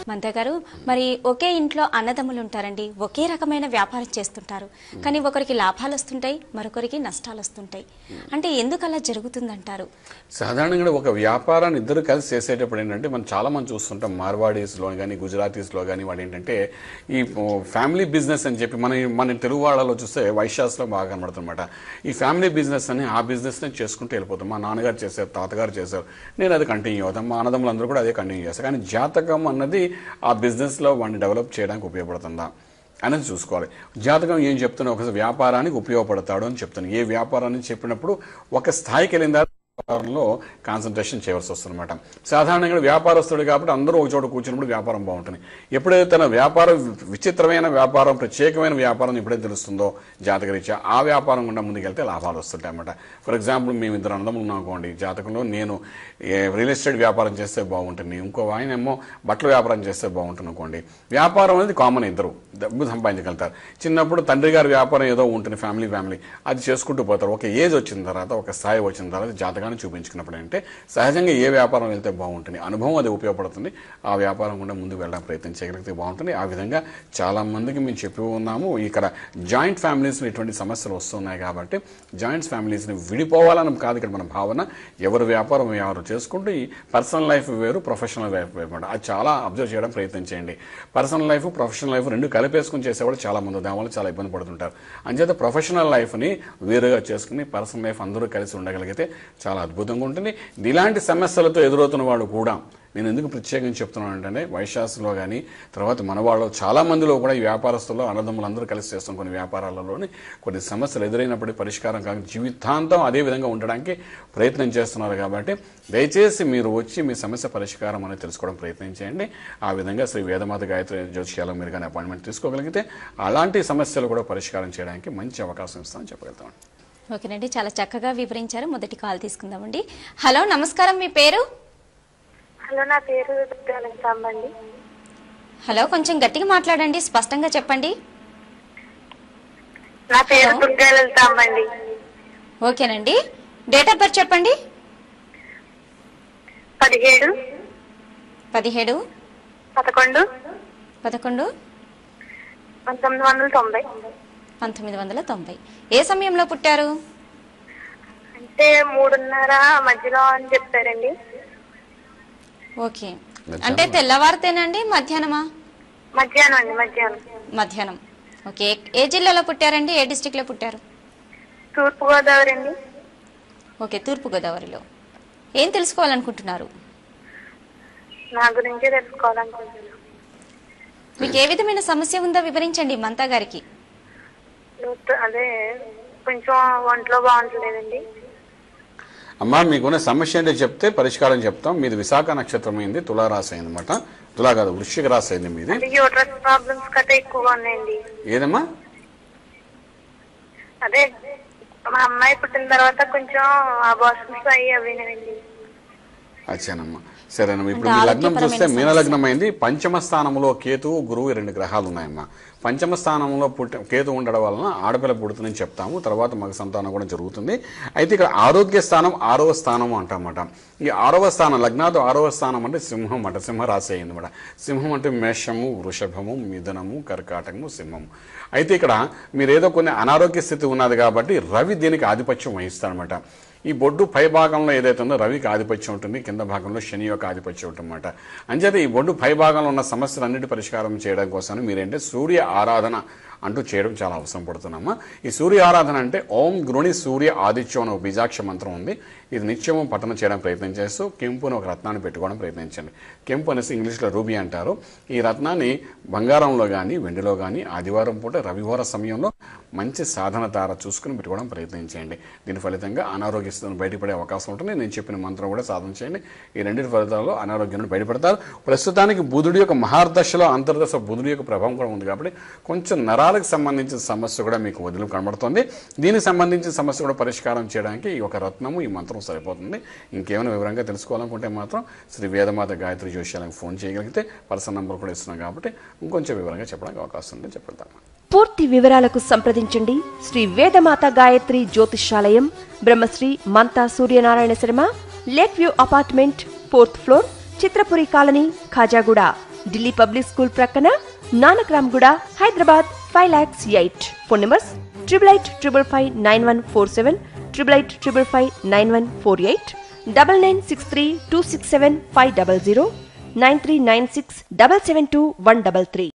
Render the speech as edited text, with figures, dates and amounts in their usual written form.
మంత్రి గారు, మరి ఒకే ఇంట్లో అన్నదమ్ములు ఉంటారండి, ఒకే రకమైన వ్యాపారం చేస్తుంటారు, కానీ ఒకరికి లాభాలు వస్తుంటాయి, మరొకరికి నష్టాలు వస్తుంటాయి. అంటే ఎందుకు అలా జరుగుతుందంటారు? సాధారణంగా ఒక వ్యాపారాన్ని ఇద్దరు కలిసి చేసేటప్పుడు ఏంటంటే మనం చాలా మంది చూస్తుంటాం, మార్వాడీస్లో కానీ గుజరాతీస్లో కానీ వాడు ఏంటంటే ఈ ఫ్యామిలీ బిజినెస్ అని చెప్పి మన తెలుగు వాళ్ళలో చూస్తే వైశ్యాస్లో బాగా కనబడుతుందన్నమాట. ఈ ఫ్యామిలీ బిజినెస్ అని ఆ బిజినెస్ని చేసుకుంటూ వెళ్ళిపోతాం. మా నాన్నగారు చేశారు, తాతగారు చేశారు, నేను అది కంటిన్యూ అవుతాం, మా అన్నదమ్ములందరూ కూడా అదే కంటిన్యూ చేస్తారు. కానీ జాతకం అన్నది ఆ బిజినెస్లో వాడిని డెవలప్ చేయడానికి ఉపయోగపడుతుందా అనేది చూసుకోవాలి. జాతకం ఏం చెప్తున్నా, ఒక వ్యాపారానికి ఉపయోగపడతాడు అని చెప్తాను. ఏ వ్యాపారాన్ని చెప్పినప్పుడు ఒక స్థాయికి వెళ్ళిన వ్యాపారంలో కాన్సన్ట్రేషన్ చేయవలసి వస్తుందన్నమాట. సాధారణంగా వ్యాపారస్తుడు కాబట్టి అందరూ ఒక చోట కూర్చున్నప్పుడు వ్యాపారం బాగుంటుంది. ఎప్పుడైతే తన వ్యాపారం విచిత్రమైన వ్యాపారం, ప్రత్యేకమైన వ్యాపారం ఎప్పుడైతే తెలుస్తుందో జాతకరీత్యా ఆ వ్యాపారం గుండా ముందుకెళ్తే లాభాలు వస్తుంటాయి అన్నమాట. ఫర్ ఎగ్జాంపుల్, మేము ఇద్దరు అన్నదమ్ములు ఉన్నాం అనుకోండి, జాతకంలో నేను రియల్ ఎస్టేట్ వ్యాపారం చేస్తే బాగుంటుంది, ఇంకో ఆయన ఏమో బట్టల వ్యాపారం చేస్తే బాగుంటుంది అనుకోండి. వ్యాపారం అనేది కామన్, ఇద్దరు డబ్బు సంపాదించగలుగుతారు. చిన్నప్పుడు తండ్రి గారి వ్యాపారం ఏదో ఉంటుంది, ఫ్యామిలీ అది చేసుకుంటూ పోతారు. ఒక ఏజ్ వచ్చిన తర్వాత, ఒక స్థాయి వచ్చిన తర్వాత జాతకం చూపించుకున్నప్పుడు అంటే సహజంగా ఏ వ్యాపారం వెళ్తే బాగుంటుంది, అనుభవం అది ఉపయోగపడుతుంది, ఆ వ్యాపారం కూడా ముందుకు వెళ్ళడానికి ప్రయత్నం చేయగలిగితే బాగుంటుంది. ఆ విధంగా చాలా మందికి మేము చెప్పి ఉన్నాము. ఇక్కడ జాయింట్ ఫ్యామిలీస్లో ఇటువంటి సమస్యలు వస్తున్నాయి కాబట్టి జాయింట్ ఫ్యామిలీస్ని విడిపోవాలని కాదు ఇక్కడ మన భావన. ఎవరు వ్యాపారం ఎవరు చేసుకుంటూ ఈ పర్సనల్ లైఫ్ వేరు, ప్రొఫెషనల్ లైఫ్ వేరు. అది చాలా అబ్జర్వ్ చేయడం ప్రయత్నం చేయండి. పర్సనల్ లైఫ్, ప్రొఫెషనల్ లైఫ్ రెండు కలిపేసుకుని చేసేవాళ్ళు చాలా మంది దానివల్ల చాలా ఇబ్బంది పడుతుంటారు. అంచేత ప్రొఫెషనల్ లైఫ్ని వేరుగా చేసుకుని పర్సనల్ లైఫ్ అందరూ కలిసి ఉండగలిగితే చాలా అద్భుతంగా ఉంటుంది. ఇలాంటి సమస్యలతో ఎదురవుతున్న వాడు కూడా, నేను ఎందుకు ప్రత్యేకంగా చెప్తున్నాను అంటే వైశ్యాసులో కానీ తర్వాత మన వాళ్ళు చాలా మందిలో కూడా ఈ వ్యాపారస్తుల్లో అన్నదమ్ములు అందరూ కలిసి చేస్తాం. కొన్ని వ్యాపారాలలోని కొన్ని సమస్యలు ఎదురైనప్పటికీ పరిష్కారం కాక జీవితాంతం అదే విధంగా ఉండడానికి ప్రయత్నం చేస్తున్నారు. కాబట్టి దయచేసి మీరు వచ్చి మీ సమస్య పరిష్కారం అనేది తెలుసుకోవడం ప్రయత్నం చేయండి. ఆ విధంగా శ్రీ వేదమాత గాయత్రి జ్యోతిష్యాలో మీరు కానీ అపాయింట్మెంట్ తీసుకోగలిగితే అలాంటి సమస్యలు కూడా పరిష్కారం చేయడానికి మంచి అవకాశం ఇస్తామని చెప్పగలుగుతాం. ఓకేనండి, చాలా చక్కగా వివరించారు. మొదటి కాల్ తీసుకుందామండి. హలో, నమస్కారం, మీ పేరు? హలో, నా పేరు అండి. హలో, కొంచెం గట్టిగా మాట్లాడండి, స్పష్టంగా చెప్పండి. నా పేరు అండి. ఓకేనండి, డేట్ ఆఫ్ బర్త్ చెప్పండి. 17 11 11 1990. 1990. ఏ సమయంలో పుట్టారు? అంటే 3:30 మధ్యలో అని చెప్పారండి. ఓకే, అంటే తెల్లవారితేనండి, మధ్యాహ్నమా? మధ్యాహ్నం అండి, మధ్యాహ్నం. ఓకే, ఏ జిల్లాలో పుట్టారండి, ఏ డిస్ట్రిక్ట్ లో పుట్టారు? తూర్పుగోదావరి అండి. ఓకే, తూర్పుగోదావరిలో. ఏం తెలుసుకోవాలనుకుంటున్నారు? నా గురించి తెలుసుకోవాలనుకుంటున్నాను. మీకు ఏ విధమైన సమస్య ఉందో వివరించండి మంతా గారికి. అదే కొంచెం ఒంట్లో బాగుంటలేదండి. అమ్మా, మీకున్న సమస్య అంటే చెప్తే పరిష్కారం చెప్తాం. మీది విశాఖ నక్షత్రం అయింది, తులారాశి అయింది అనమాట. తులా కాదు, వృశ్చిక రాశి అయింది మీది. యూట్రస్ ప్రాబ్లమ్స్ కట్ట ఎక్కువగా ఉన్నాయండి. ఏదమ్మా? అదే మా అమ్మాయి పుట్టిన తర్వాత కొంచెం అబార్షన్స్ అవినండి. అచ్చానమ్మా, సరేనమ్మా. ఇప్పుడు మీ లగ్నం చూస్తే మీన లగ్నం అయింది. పంచమ స్థానంలో కేతువు, గురువు 2 గ్రహాలు ఉన్నాయమ్మా. పంచమ స్థానంలో కేతు ఉండడం వలన ఆడపిల్ల పుడుతుందని చెప్తాము. తర్వాత మగ సంతానం కూడా జరుగుతుంది. అయితే ఇక్కడ ఆరోగ్య స్థానం 6వ స్థానం అంటామట. ఈ 6వ స్థానం, లగ్నాతో 6వ స్థానం అంటే సింహం అంట, సింహరాశి అయింది అనమాట. సింహం అంటే మేషము, వృషభము, మిథునము, కర్కాటకము, సింహము. అయితే ఇక్కడ మీరు ఏదో కొన్ని అనారోగ్య స్థితి ఉన్నది కాబట్టి రవి దీనికి ఆధిపత్యం వహిస్తాడనమాట. ఈ బొడ్డు పై భాగంలో ఏదైతే ఉందో రవికి ఆధిపత్యం ఉంటుంది, కింద భాగంలో శని యొక్క ఆధిపత్యం ఉంటుందన్నమాట. అంచేత ఈ బొడ్డు పై భాగంలో ఉన్న సమస్యలన్నిటి పరిష్కారం చేయడం కోసం మీరేంటే సూర్య ఆరాధన అంటూ చేయడం చాలా అవసరం పడుతున్నామా. ఈ సూర్య ఆరాధన అంటే ఓం గృణి సూర్య ఆదిత్యం అనే బీజాక్ష మంత్రం ఉంది. ఇది నిత్యము పఠన చేయడం ప్రయత్నం చేస్తూ కెంపుని ఒక రత్నాన్ని పెట్టుకోవడం ప్రయత్నించండి. కెంపు అనేసి ఇంగ్లీష్లో రూబీ అంటారు. ఈ రత్నాన్ని బంగారంలో కానీ వెండిలో కానీ ఆదివారం పూట రవివార సమయంలో మంచి సాధన తార చూసుకుని పెట్టుకోవడం ప్రయత్నించండి. దీని ఫలితంగా అనారోగ్య స్థితిని బయటపడే అవకాశం ఉంటుంది. నేను చెప్పిన మంత్రం కూడా సాధన చేయండి. ఈ రెండింటి ఫలితాల్లో అనారోగ్యం నుండి బయటపడతారు. ప్రస్తుతానికి బుధుడి యొక్క మహార్దశలో అంతర్దశ బుధుడి యొక్క ప్రభావం కూడా ఉంది కాబట్టి కొంచెం నరాలకు సంబంధించిన సమస్య కూడా మీకు వదిలి కనబడుతుంది. దీనికి సంబంధించిన సమస్య కూడా పరిష్కారం చేయడానికి ఈ ఒక రత్నము, ఈ మంత్రం సరిపోతుంది. ఇంకేమైనా వివరంగా తెలుసుకోవాలనుకుంటే మాత్రం శ్రీ వేదమాత గాయత్రి జ్యోతిష్యాలకు ఫోన్ చేయగలిగితే పర్సనల్ నంబర్ కూడా ఇస్తున్నాం కాబట్టి ఇంకొంచెం వివరంగా చెప్పడానికి అవకాశం ఉందని చెప్తాం. పూర్తి వివరాలకు సంప్రదించండి Shri Vedamata Gayatri Jyotishyalayam, Brahmasri Mantha Suryanarayana Sharma, lake view apartment, 4th floor, Chitrapuri colony, Khajaguda. Delhi public school ప్రక్కన, నానక్రామ్గూడ, హైదరాబాద్ 5,08,000. Phone numbers 8855559147, 8855559148, 9963267500, 9396772133.